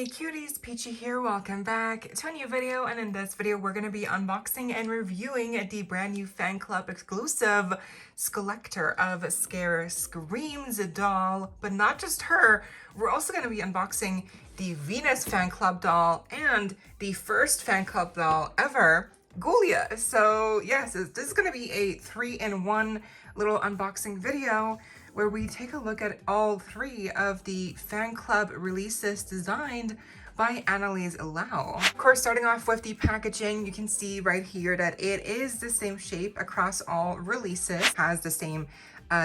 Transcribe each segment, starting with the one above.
Hey cuties, PeachY here, welcome back to a new video, and in this video we're going to be unboxing and reviewing the brand new fan club exclusive Skullector of Scarah Screams doll, but not just her, we're also going to be unboxing the Venus fan club doll and the first fan club doll ever, Ghoulia. So yes, this is going to be a 3-in-1 little unboxing video where we take a look at all three of the fan club releases designed by Annalise Lau. Of course, starting off with the packaging, you can see right here that it is the same shape across all releases. It has the same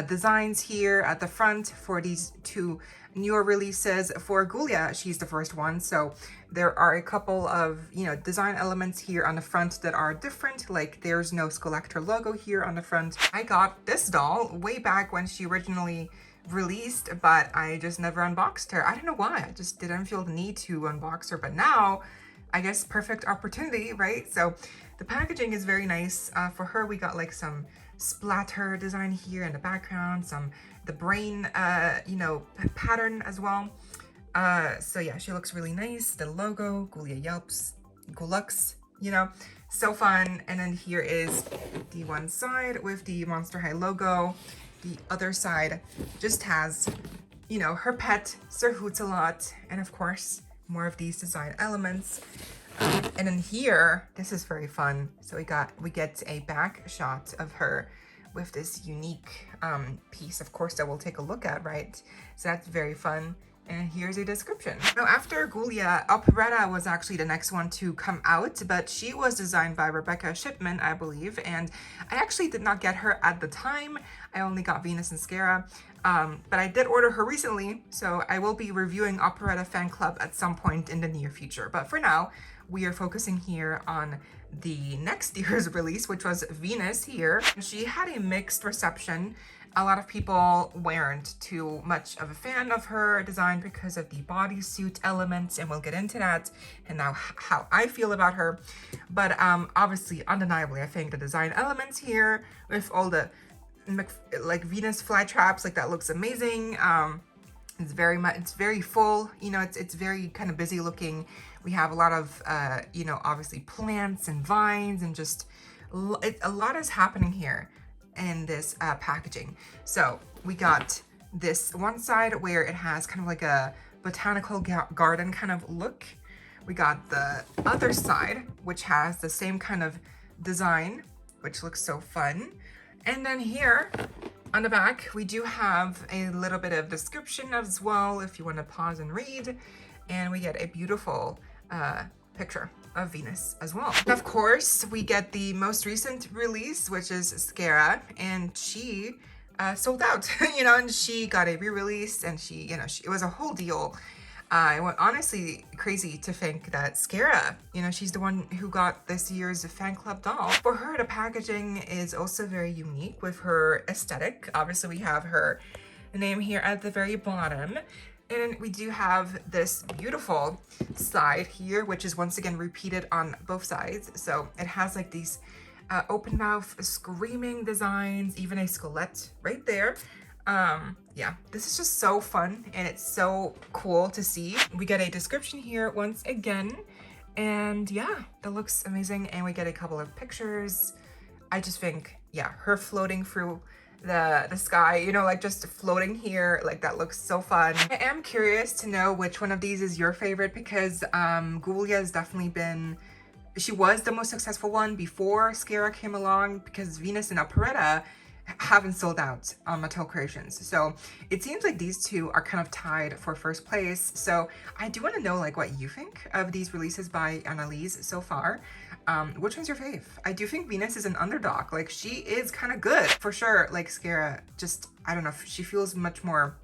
designs here at the front for these two newer releases. For Ghoulia, she's the first one, so there are a couple of, design elements here on the front that are different, like there's no Skullector logo here on the front. I got this doll way back when she originally released, but I just never unboxed her. I don't know why, I just didn't feel the need to unbox her, but now, I guess perfect opportunity, right? So the packaging is very nice. For her, we got like some splatter design here in the background, the brain, pattern as well. So yeah, she looks really nice. The logo, Ghoulia Yelps, Ghulux, so fun. And then here is the one side with the Monster High logo. The other side just has, her pet, Sir Hoots-a-Lot, and of course, more of these design elements. And then here, this is very fun. So we get a back shot of her with this unique piece, of course, that we'll take a look at, right? So that's very fun. And here's a description. Now, after Ghoulia, Operetta was actually the next one to come out, but she was designed by Rebecca Shipman, I believe, and I actually did not get her at the time. I only got Venus and Scarah, but I did order her recently, so I will be reviewing Operetta Fan Club at some point in the near future. But for now, we are focusing here on the next year's release, which was Venus here. She had a mixed reception. A lot of people weren't too much of a fan of her design because of the bodysuit elements, and we'll get into that and now how I feel about her. But obviously, undeniably, I think the design elements here with all the like Venus flytraps, like that looks amazing. It's very full, it's very kind of busy looking. We have a lot of, obviously plants and vines and just a lot is happening here in this packaging. So we got this one side where it has kind of like a botanical garden kind of look. We got the other side, which has the same kind of design, which looks so fun. And then here on the back, we do have a little bit of description as well, if you want to pause and read. And we get a beautiful picture of Venus as well. And of course, we get the most recent release, which is Scarah, and she sold out, and she got a re-release, and it was a whole deal. It was honestly crazy to think that Scarah, she's the one who got this year's fan club doll. For her, the packaging is also very unique with her aesthetic. Obviously, we have her name here at the very bottom. And we do have this beautiful side here, which is once again repeated on both sides. So it has like these open mouth screaming designs, even a skelette right there. Yeah, this is just so fun and it's so cool to see. We get a description here once again, and yeah, that looks amazing. And we get a couple of pictures. I just think, yeah, her floating through the sky, like just floating here, like that looks so fun. I am curious to know which one of these is your favorite, because Ghoulia has definitely been, she was the most successful one before Scarah came along, because Venus and Operetta haven't sold out on Mattel Creations. So it seems like these two are kind of tied for first place. So I do want to know like what you think of these releases by Annalise so far. Which one's your fave? I do think Venus is an underdog. Like, she is kind of good. For sure, like, Scarah, just, I don't know, she feels much more,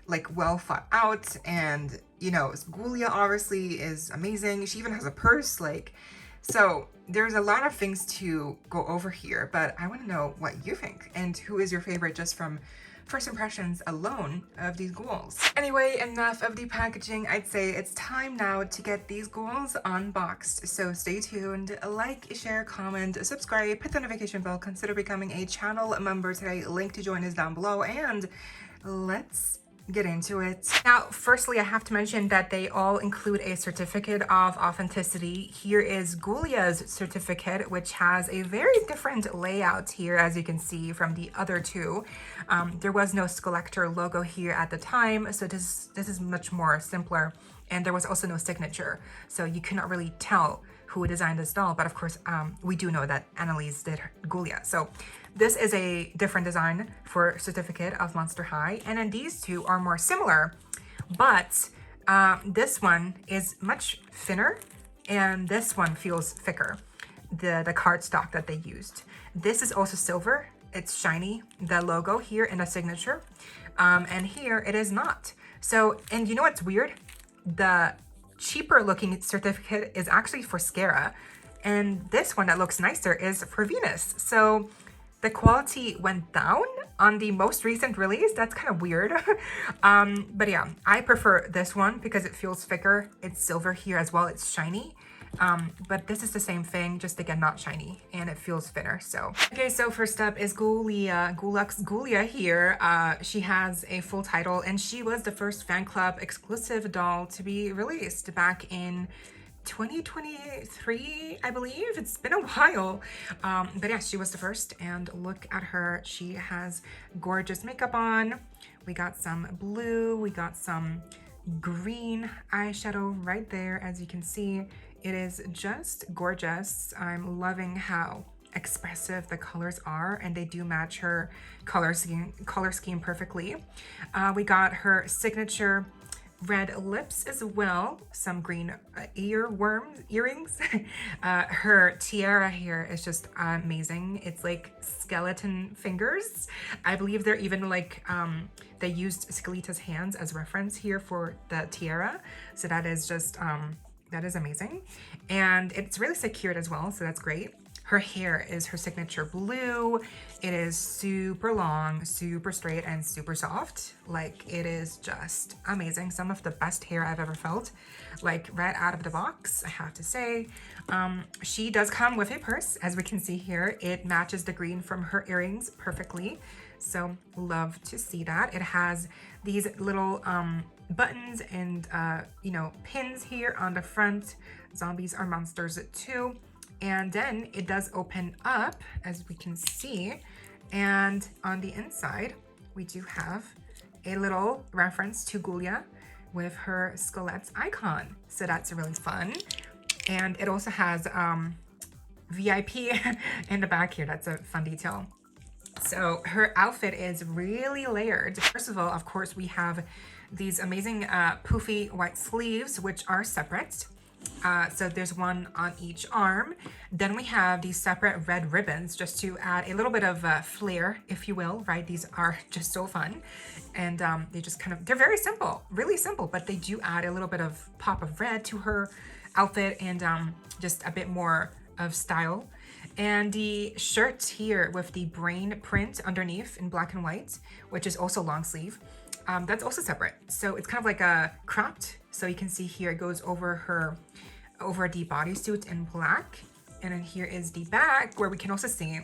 like, well thought out. And, Ghoulia obviously is amazing. She even has a purse, like, so there's a lot of things to go over here, but I want to know what you think and who is your favorite just from first impressions alone of these ghouls. Anyway, enough of the packaging. I'd say it's time now to get these ghouls unboxed. So stay tuned, like, share, comment, subscribe, hit the notification bell, consider becoming a channel member today. Link to join is down below, and let's get into it. Now, firstly, I have to mention that they all include a certificate of authenticity. Here is Ghoulia's certificate, which has a very different layout here, as you can see from the other two. There was no Skullector logo here at the time, so this is much more simpler. And there was also no signature, so you could not really tell who designed this doll, but of course, we do know that Annalise did Ghoulia. So this is a different design for Certificate of Monster High, and then these two are more similar, but this one is much thinner, and this one feels thicker, the cardstock that they used. This is also silver, it's shiny, the logo here in the signature, and here it is not. So, and you know what's weird? The cheaper looking certificate is actually for Scarah, and this one that looks nicer is for Venus. So the quality went down on the most recent release. That's kind of weird. But yeah, I prefer this one because it feels thicker. It's silver here as well, it's shiny. But this is the same thing, just again, not shiny, and it feels thinner, so. Okay, so first up is Ghoulia here. She has a full title, and she was the first fan club exclusive doll to be released back in 2023, I believe. It's been a while. But yeah, she was the first, and look at her. She has gorgeous makeup on. We got some blue, we got some green eyeshadow right there, as you can see. It is just gorgeous. I'm loving how expressive the colors are, and they do match her color scheme perfectly. We got her signature red lips as well, some green earrings. Her tiara here is just amazing. It's like skeleton fingers. I believe they're even like, they used Skeleta's hands as reference here for the tiara. So that is just, that is amazing. And it's really secured as well, so that's great. Her hair is her signature blue. It is super long, super straight, and super soft. Like, it is just amazing. Some of the best hair I've ever felt, like right out of the box, I have to say. She does come with a purse, as we can see here. It matches the green from her earrings perfectly. So love to see that. It has these little buttons and you know, pins here on the front. Zombies are monsters too. And then it does open up, as we can see. And on the inside, we do have a little reference to Ghoulia with her Skulet's icon. So that's really fun. And it also has VIP in the back here. That's a fun detail. So her outfit is really layered. First of all, of course, we have these amazing poofy white sleeves, which are separate. So there's one on each arm. Then we have these separate red ribbons just to add a little bit of flair, if you will, right? These are just so fun. And they just kind of, they're very simple, really simple, but they do add a little bit of pop of red to her outfit and just a bit more of style. And the shirt here with the brain print underneath in black and white, which is also long sleeve, that's also separate. So it's kind of like a cropped. So you can see here it goes over the bodysuit in black. And then here is the back, where we can also see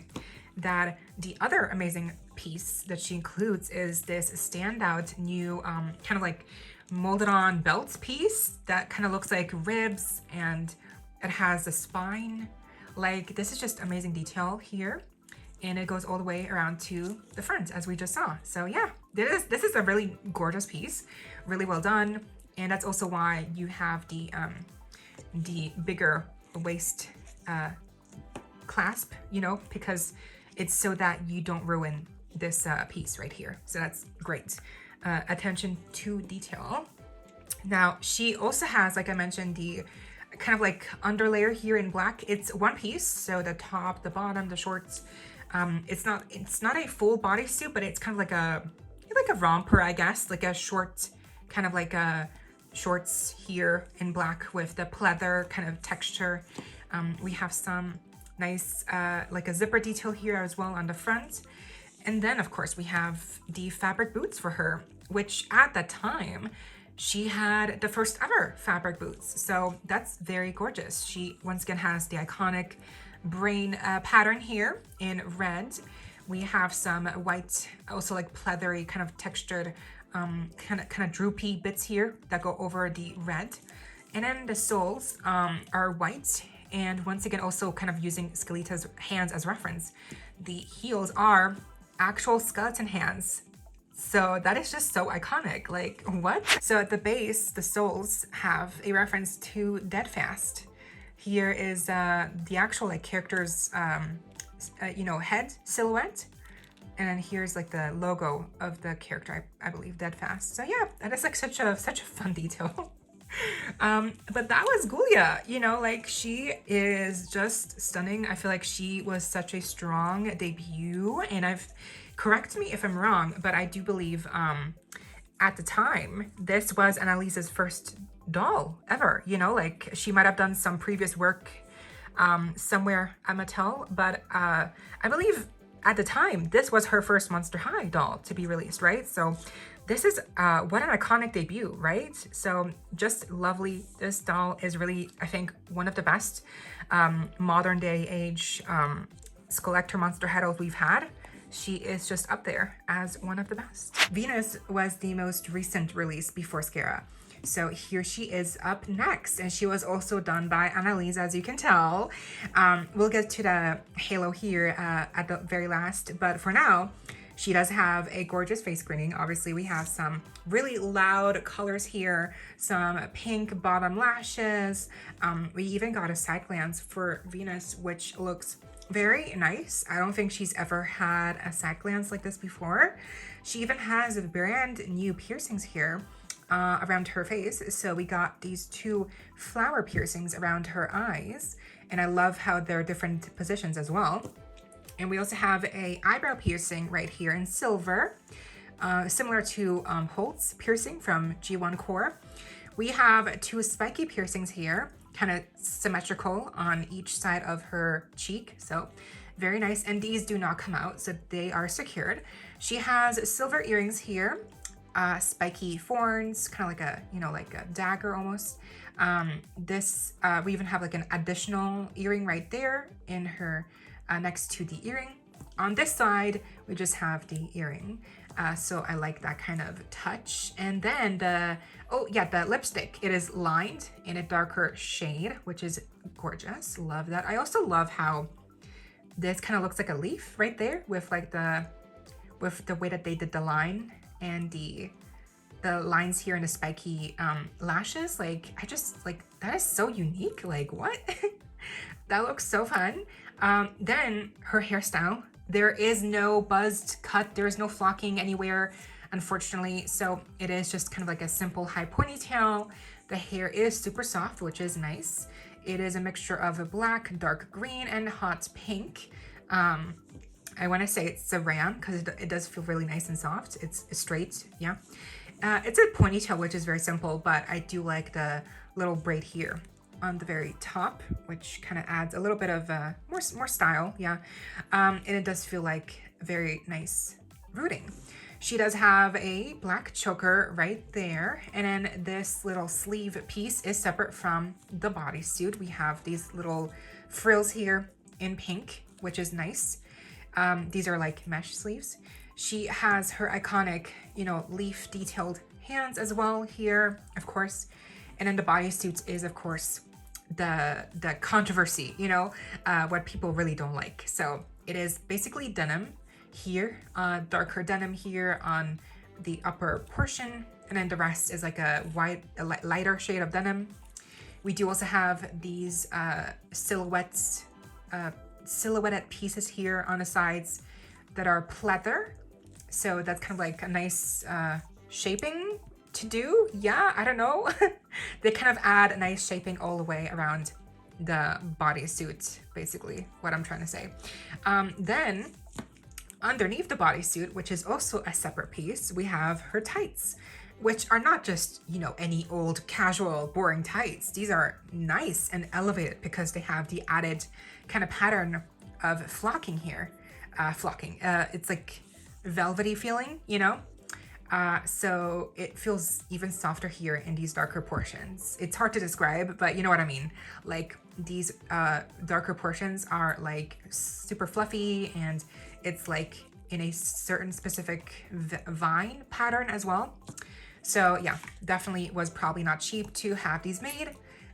that the other amazing piece that she includes is this standout new kind of like molded on belt piece that kind of looks like ribs, and it has a spine. Like, this is just amazing detail here. And it goes all the way around to the front, as we just saw. So yeah, this is a really gorgeous piece, really well done. And that's also why you have the bigger waist clasp, you know, because it's so that you don't ruin this piece right here. So that's great. Attention to detail. Now, she also has, like I mentioned, the kind of like underlayer here in black. It's one piece, so the top, the bottom, the shorts. It's not a full bodysuit, but it's kind of like a romper, I guess, like a short, kind of like a shorts here in black with the pleather kind of texture. We have some nice like a zipper detail here as well on the front. And then of course we have the fabric boots for her, which at the time she had the first ever fabric boots. So that's very gorgeous. She once again has the iconic brain pattern here in red. We have some white, also like pleathery kind of textured kind of droopy bits here that go over the red. And then the soles are white, and once again also kind of using Skeleta's hands as reference. The heels are actual skeleton hands. So that is just so iconic, like what? So at the base, the soles have a reference to Deadfast. Here is the actual like character's you know, head silhouette. And then here's like the logo of the character, I believe, Deadfast. So yeah, that is like such a fun detail. But that was Ghoulia, you know, like she is just stunning. I feel like she was such a strong debut, and correct me if I'm wrong, but I do believe at the time this was Annalise's first doll ever, you know, like she might have done some previous work somewhere at Mattel, but I believe at the time this was her first Monster High doll to be released, right? So this is what an iconic debut, right? So just lovely. This doll is really, I think, one of the best modern day age Skullector Monster High dolls we've had. She is just up there as one of the best. Venus was the most recent release before Scarah. So here she is up next, and she was also done by Annalise, as you can tell. We'll get to the halo here at the very last, but for now, she does have a gorgeous face grading. Obviously, we have some really loud colors here, some pink bottom lashes. We even got a side glance for Venus, which looks very nice. I don't think she's ever had a side glance like this before. She even has brand new piercings here around her face. So we got these two flower piercings around her eyes, and I love how they're different positions as well. And we also have a eyebrow piercing right here in silver, similar to Holt's piercing from G1 Core. We have two spiky piercings here, kind of symmetrical on each side of her cheek. So very nice. And these do not come out, so they are secured. She has silver earrings here, spiky thorns, kind of like a, you know, like a dagger almost. We even have like an additional earring right there in her next to the earring. On this side, we just have the earring. So I like that kind of touch. And then the lipstick, it is lined in a darker shade, which is gorgeous. Love that. I also love how this kind of looks like a leaf right there with like with the way that they did the line and the lines here and the spiky lashes. Like, I just like, that is so unique. Like, what? That looks so fun. Then her hairstyle, there is no buzzed cut. There is no flocking anywhere, unfortunately. So it is just kind of like a simple high ponytail. The hair is super soft, which is nice. It is a mixture of a black, dark green, and hot pink. I want to say it's saran because it does feel really nice and soft. It's straight, yeah. It's a ponytail, which is very simple, but I do like the little braid here on the very top, which kind of adds a little bit of more style, yeah. And it does feel like very nice rooting. She does have a black choker right there, and then this little sleeve piece is separate from the bodysuit. We have these little frills here in pink, which is nice. These are like mesh sleeves. She has her iconic, you know, leaf detailed hands as well here, of course. And then the bodysuit is, of course, the controversy, you know, what people really don't like. So it is basically denim here, darker denim here on the upper portion, and then the rest is like a lighter shade of denim. We do also have these silhouetted pieces here on the sides that are pleather. So that's kind of like a nice shaping to do. Yeah, I don't know. They kind of add a nice shaping all the way around the bodysuit, basically what I'm trying to say. Then underneath the bodysuit, which is also a separate piece, we have her tights, which are not just, you know, any old casual boring tights. These are nice and elevated because they have the added kind of pattern of flocking here. It's like velvety feeling, you know? So it feels even softer here in these darker portions. It's hard to describe, but you know what I mean. Like these darker portions are like super fluffy, and it's like in a certain specific vine pattern as well. So yeah, definitely was probably not cheap to have these made,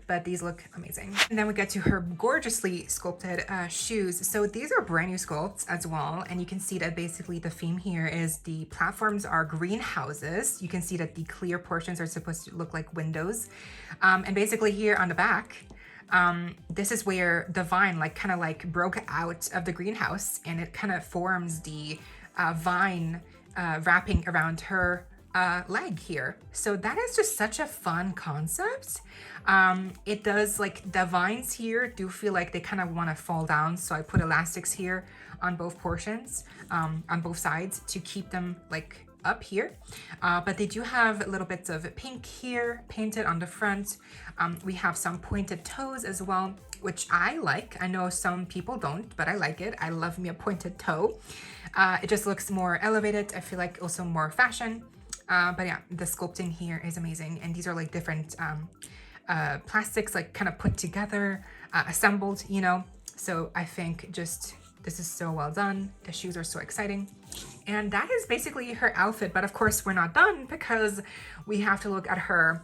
but these look amazing. And then we get to her gorgeously sculpted shoes. So these are brand new sculpts as well. And you can see that basically the theme here is the platforms are greenhouses. You can see that the clear portions are supposed to look like windows. And basically here on the back, this is where the vine like kind of like broke out of the greenhouse, and it kind of forms the vine wrapping around her leg here. So that is just such a fun concept. It does, like, the vines here do feel like they kind of want to fall down, so I put elastics here on both portions, on both sides, to keep them like up here. But they do have little bits of pink here painted on the front. We have some pointed toes as well, which I like. I know some people don't, but I like it. I love me a pointed toe. It just looks more elevated. I feel like also more fashion. But yeah, the sculpting here is amazing. And these are like different plastics, like kind of put together, assembled, you know? So I think just, this is so well done. The shoes are so exciting. And that is basically her outfit. But of course we're not done, because we have to look at her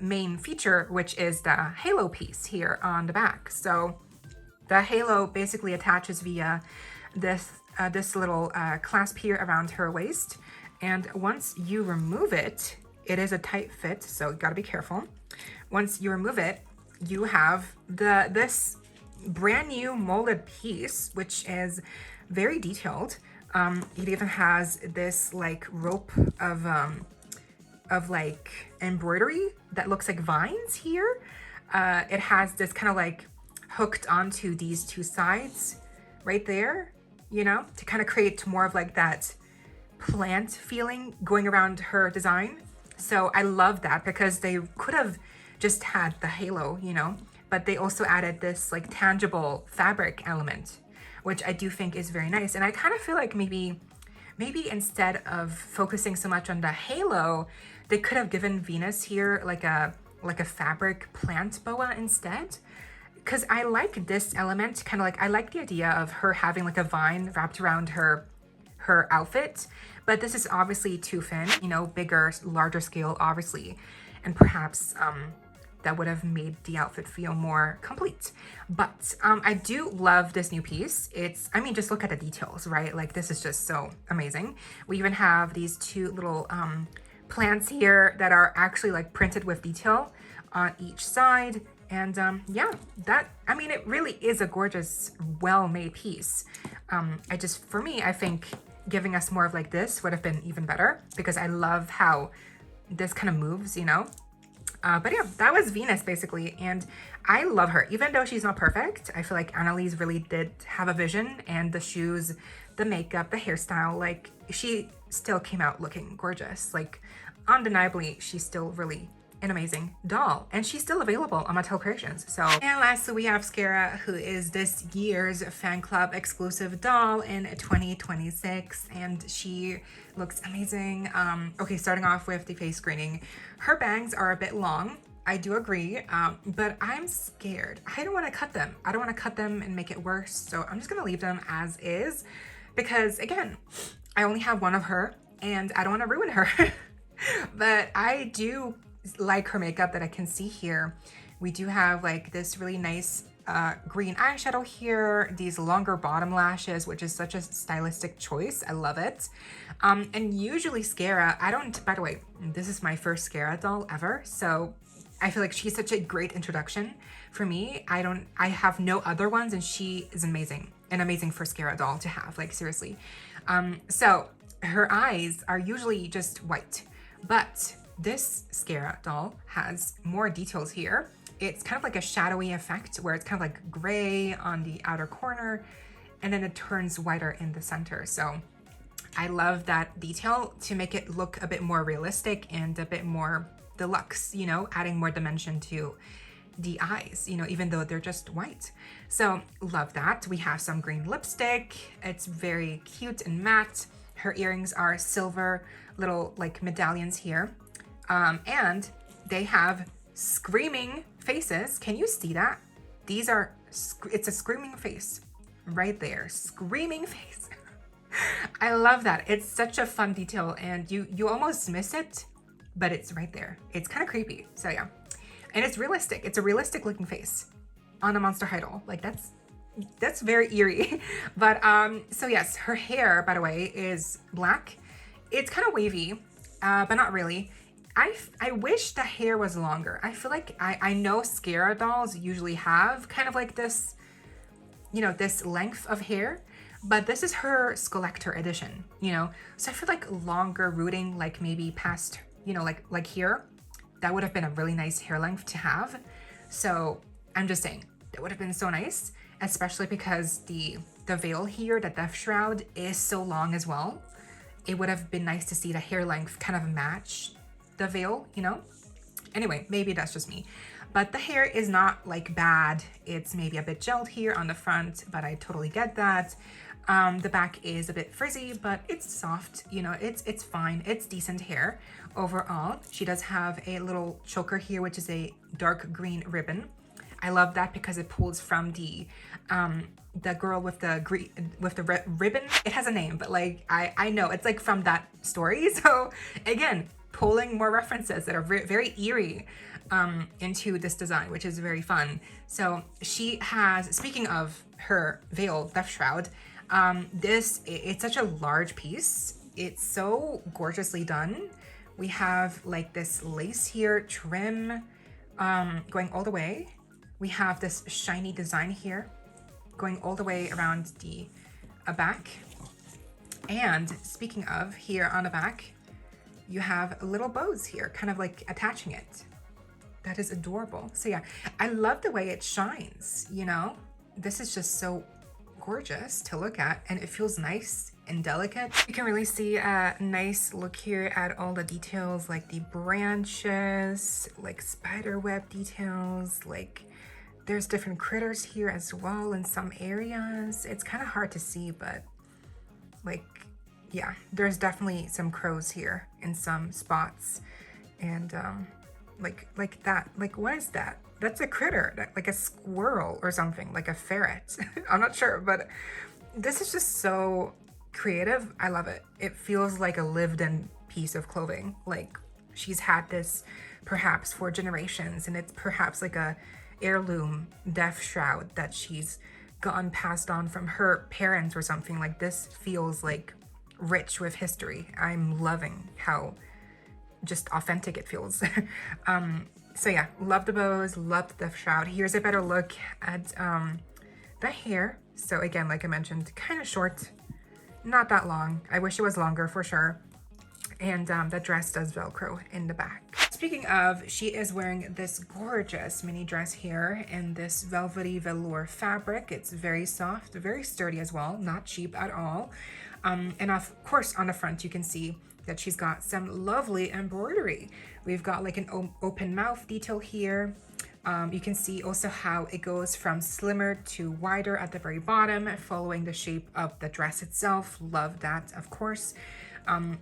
main feature, which is the halo piece here on the back. So the halo basically attaches via this little clasp here around her waist. And once you remove it, it is a tight fit, so you gotta be careful. Once you remove it, you have this brand new molded piece, which is very detailed. It even has this like rope of like embroidery that looks like vines here. It has this kind of like hooked onto these two sides right there, you know, to kind of create more of like that plant feeling going around her design. So I love that, because they could have just had the halo, you know, but they also added this like tangible fabric element, which I do think is very nice. And I kind of feel like maybe instead of focusing so much on the halo, they could have given Venus here like a fabric plant boa instead. Because I like this element, kind of like, I like the idea of her having like a vine wrapped around her outfit, but this is obviously too thin, you know, bigger, larger scale, obviously, and perhaps that would have made the outfit feel more complete. But I do love this new piece. I mean, just look at the details, right? Like, this is just so amazing. We even have these two little plants here that are actually like printed with detail on each side. And yeah, I mean, it really is a gorgeous, well-made piece. For me, I think giving us more of like this would have been even better, because I love how this kind of moves, you know? But yeah, that was Venus basically. And I love her, even though she's not perfect. I feel like Annalise really did have a vision, and the shoes, the makeup, the hairstyle, like she still came out looking gorgeous. Like undeniably, she's still really an amazing doll, and she's still available on Mattel Creations. So, and lastly, we have Scarah, who is this year's fan club exclusive doll in 2026, and she looks amazing. Okay, starting off with the face screening, her bangs are a bit long. I do agree, but I'm scared. I don't want to cut them. I don't want to cut them and make it worse, so I'm just gonna leave them as is, because again, I only have one of her, and I don't want to ruin her. But I do like her makeup that I can see here. We do have like this really nice green eyeshadow here, these longer bottom lashes, which is such a stylistic choice. I love it. And usually Scarah, by the way, this is my first Scarah doll ever, so I feel like she's such a great introduction for me. I have no other ones, and she is amazing, an amazing first Scarah doll to have, like seriously. So her eyes are usually just white, but this Scarah doll has more details here. It's kind of like a shadowy effect where it's kind of like gray on the outer corner, and then it turns whiter in the center. So I love that detail to make it look a bit more realistic and a bit more deluxe, you know, adding more dimension to the eyes, you know, even though they're just white. So love that. We have some green lipstick. It's very cute and matte. Her earrings are silver, little like medallions here. And they have screaming faces. Can you see that? It's a screaming face right there. Screaming face. I love that. It's such a fun detail, and you almost miss it, but it's right there. It's kind of creepy. So yeah. And it's realistic. It's a realistic looking face on a monster idol. Like that's very eerie. But so yes, her hair, by the way, is black. It's kind of wavy, but not really. I wish the hair was longer. I feel like I know Scarah dolls usually have kind of like this, you know, this length of hair, but this is her Skullector edition, you know? So I feel like longer rooting, like maybe past, you know, like here, that would have been a really nice hair length to have. So I'm just saying, that would have been so nice, especially because the veil here, the death shroud, is so long as well. It would have been nice to see the hair length kind of match the veil, you know? Anyway, maybe that's just me. But the hair is not like bad. It's maybe a bit gelled here on the front, but I totally get that. The back is a bit frizzy, but it's soft, you know, it's fine. It's decent hair overall. She does have a little choker here, which is a dark green ribbon. I love that because it pulls from the girl with the green ribbon. It has a name, but like I know it's like from that story. So again, pulling more references that are very eerie into this design, which is very fun. So she has, speaking of her veil, death shroud, it's such a large piece. It's so gorgeously done. We have like this lace here, trim, going all the way. We have this shiny design here, going all the way around the back. And speaking of, here on the back, you have little bows here, kind of like attaching it. That is adorable. So yeah, I love the way it shines, you know? This is just so gorgeous to look at, and it feels nice and delicate. You can really see a nice look here at all the details, like the branches, like spider web details, like there's different critters here as well in some areas. It's kind of hard to see, but like, yeah, there's definitely some crows here in some spots. And like that, like what is that? That's a critter, like a squirrel or something, like a ferret. I'm not sure, but this is just so creative. I love it. It feels like a lived-in piece of clothing. Like she's had this perhaps for generations, and it's perhaps like a heirloom death shroud that she's gotten passed on from her parents or something. Like this feels like rich with history. I'm loving how just authentic it feels. So yeah, love the bows, love the death shroud. Here's a better look at the hair. So again, like I mentioned, kind of short, not that long. I wish it was longer for sure. And the dress does Velcro in the back. Speaking of, she is wearing this gorgeous mini dress here in this velvety velour fabric. It's very soft, very sturdy as well, not cheap at all. And of course, on the front, you can see that she's got some lovely embroidery. We've got like an open mouth detail here. You can see also how it goes from slimmer to wider at the very bottom, following the shape of the dress itself. Love that, of course.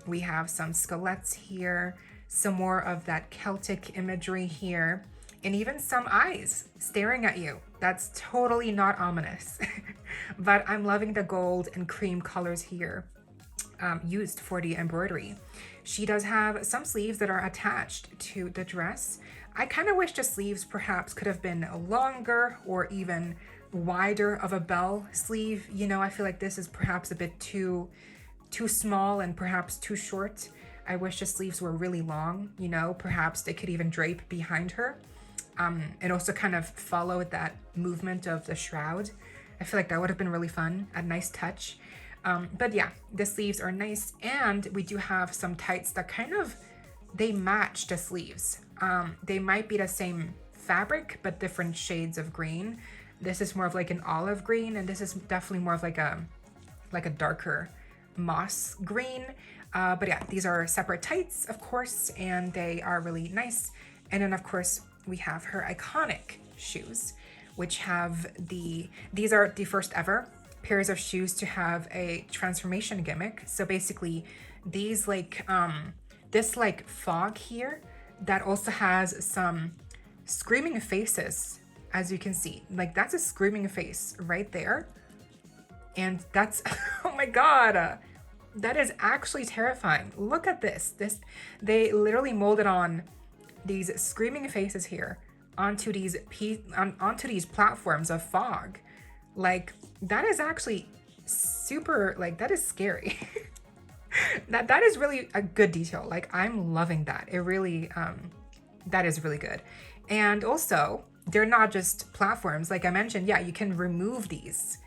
We have some skelettes here, some more of that Celtic imagery here, and even some eyes staring at you. That's totally not ominous. But I'm loving the gold and cream colors here used for the embroidery. She does have some sleeves that are attached to the dress. I kind of wish the sleeves perhaps could have been longer or even wider of a bell sleeve. You know, I feel like this is perhaps a bit too small and perhaps too short. I wish the sleeves were really long, you know, perhaps they could even drape behind her and also kind of follow that movement of the shroud. I feel like that would have been really fun, a nice touch. But yeah, the sleeves are nice, and we do have some tights that kind of, they match the sleeves. They might be the same fabric, but different shades of green. This is more of like an olive green, and this is definitely more of like a darker moss green. But yeah, these are separate tights, of course, and they are really nice. And then of course, we have her iconic shoes, which have these are the first ever pairs of shoes to have a transformation gimmick. So basically these like, this like fog here that also has some screaming faces, as you can see. Like that's a screaming face right there. And that's, oh my God, that is actually terrifying. Look at this. They literally molded on these screaming faces here onto these platforms of fog. Like, that is actually super, like, that is scary. that is really a good detail. Like, I'm loving that. It really, that is really good. And also, they're not just platforms. Like I mentioned, yeah, you can remove these.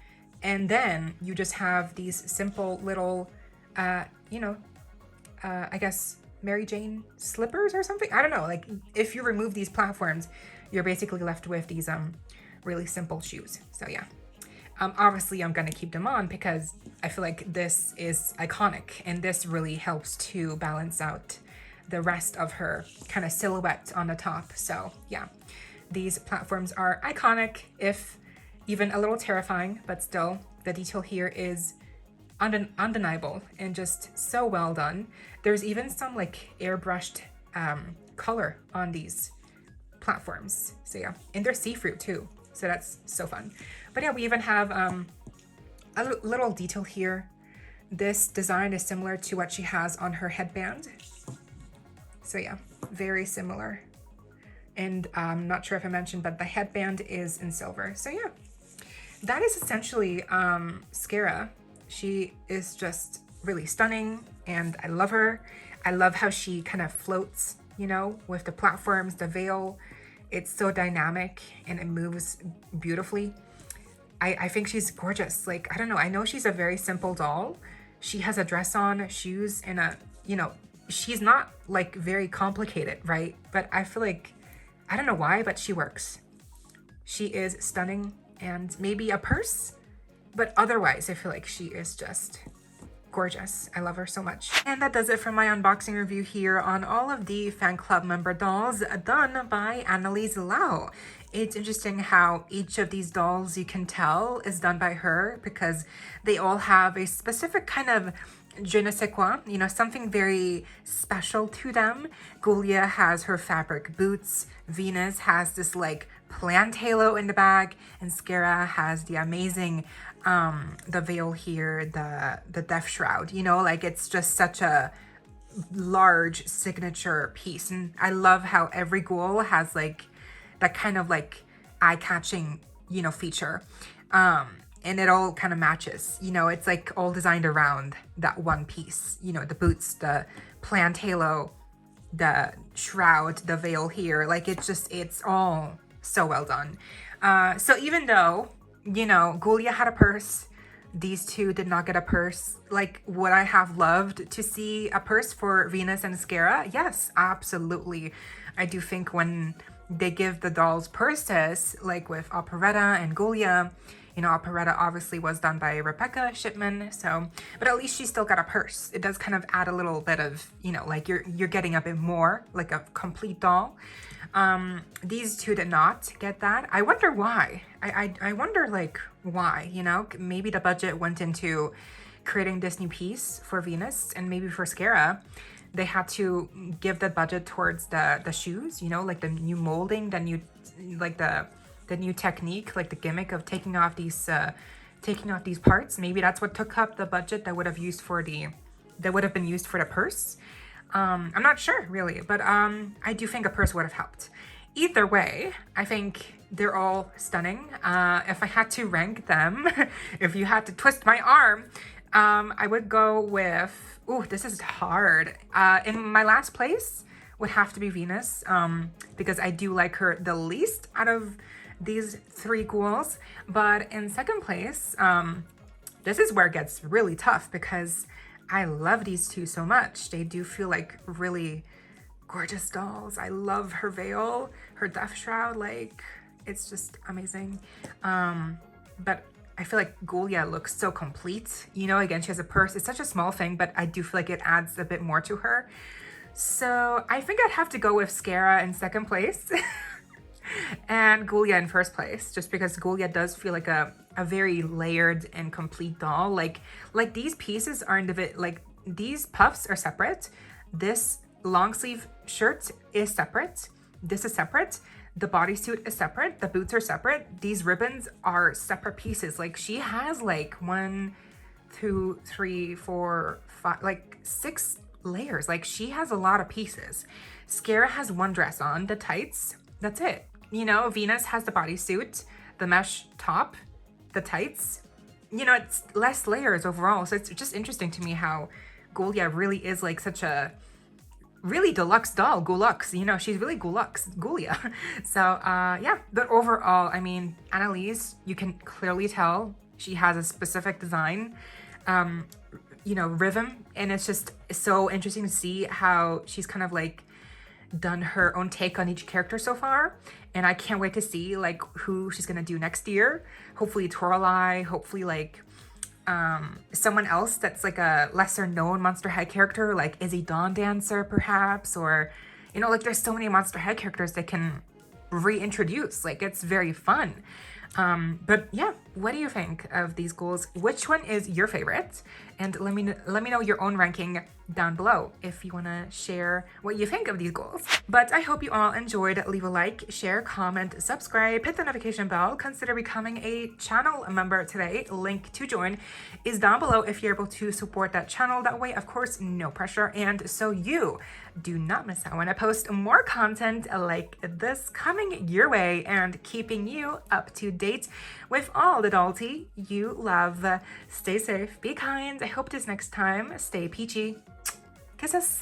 And then you just have these simple little, I guess, Mary Jane slippers or something. I don't know. Like, if you remove these platforms, you're basically left with these really simple shoes. So yeah. Obviously, I'm going to keep them on because I feel like this is iconic. And this really helps to balance out the rest of her kind of silhouette on the top. So yeah, these platforms are iconic, if even a little terrifying, but still the detail here is undeniable and just so well done. There's even some like airbrushed color on these platforms. So yeah, and they're see-through too. So that's so fun. But yeah, we even have a little detail here. This design is similar to what she has on her headband. So yeah, very similar. And I'm not sure if I mentioned, but the headband is in silver. So yeah, that is essentially Scarah. She is just really stunning and I love her. I love how she kind of floats, you know, with the platforms, the veil. It's so dynamic and it moves beautifully. I think she's gorgeous. Like, I don't know. I know she's a very simple doll. She has a dress on, shoes, and a, you know, she's not like very complicated, right? But I feel like, I don't know why, but she works. She is stunning and maybe a purse, but otherwise I feel like she is just gorgeous. I love her so much. And that does it for my unboxing review here on all of the fan club member dolls done by Annalise Lau. It's interesting how each of these dolls, you can tell, is done by her because they all have a specific kind of je ne sais quoi, you know, something very special to them. Ghoulia has her fabric boots. Venus has this like plant halo in the bag, and Scarah has the amazing the veil here, the death shroud, you know, like it's just such a large signature piece. And I love how every ghoul has like that kind of like eye-catching, you know, feature. And it all kind of matches, you know, it's like all designed around that one piece, you know, the boots, the plant halo, the shroud, the veil here, like it's all so well done. So even though, you know, Ghoulia had a purse, these two did not get a purse. Like, would I have loved to see a purse for Venus and Scarah? Yes, absolutely. I do think when they give the dolls purses, like with Operetta and Ghoulia, you know, Operetta obviously was done by Rebecca Shipman, so, but at least she still got a purse. It does kind of add a little bit of, you know, like you're getting a bit more, like a complete doll. These two did not get that. I wonder why. I wonder like why, you know, maybe the budget went into creating this new piece for Venus, and maybe for Scarah, they had to give the budget towards the shoes, you know, like the new molding, the new, like the new technique, like the gimmick of taking off these parts. Maybe that's what took up the budget that would have been used for the purse. I'm not sure really, but I do think a purse would have helped. Either way, I think they're all stunning. If I had to rank them, if you had to twist my arm, I would go with, ooh, this is hard. In my last place would have to be Venus, because I do like her the least out of these three ghouls. But in second place, this is where it gets really tough because I love these two so much. They do feel like really gorgeous dolls. I love her veil, her death shroud, like it's just amazing. But I feel like Ghoulia looks so complete. You know, again, she has a purse. It's such a small thing, but I do feel like it adds a bit more to her. So I think I'd have to go with Scarah in second place and Ghoulia in first place, just because Ghoulia does feel like a very layered and complete doll. Like these pieces are like these puffs are separate. This long sleeve shirt is separate. This is separate. The bodysuit is separate, the boots are separate, these ribbons are separate pieces. Like she has like 1, 2, 3, 4, 5, like 6 layers. Like she has a lot of pieces. Scarah has one dress on, the tights, that's it. You know, Venus has the bodysuit, the mesh top, the tights. You know, it's less layers overall. So it's just interesting to me how Ghoulia really is like such a really deluxe doll, Ghouliux, you know, she's really Ghoulia. So yeah, but overall, I mean, Annalise, you can clearly tell she has a specific design, you know, rhythm, and it's just so interesting to see how she's kind of like done her own take on each character so far, and I can't wait to see like who she's gonna do next year. Hopefully Toralei, hopefully like someone else that's like a lesser known Monster High character, like Izzy Dawn Dancer perhaps, or you know, like there's so many Monster High characters they can reintroduce. Like it's very fun. But yeah, what do you think of these ghouls? Which one is your favorite? And let me know your own ranking down below if you want to share what you think of these ghouls. But I hope you all enjoyed. Leave a like, share, comment, subscribe, hit the notification bell, consider becoming a channel member today. Link to join is down below if you're able to support that channel that way. Of course, no pressure, and so you do not miss out when I post more content like this coming your way and keeping you up to date with all the doll tea you love. Stay safe, be kind. I hope this next time, stay peachy. Kisses.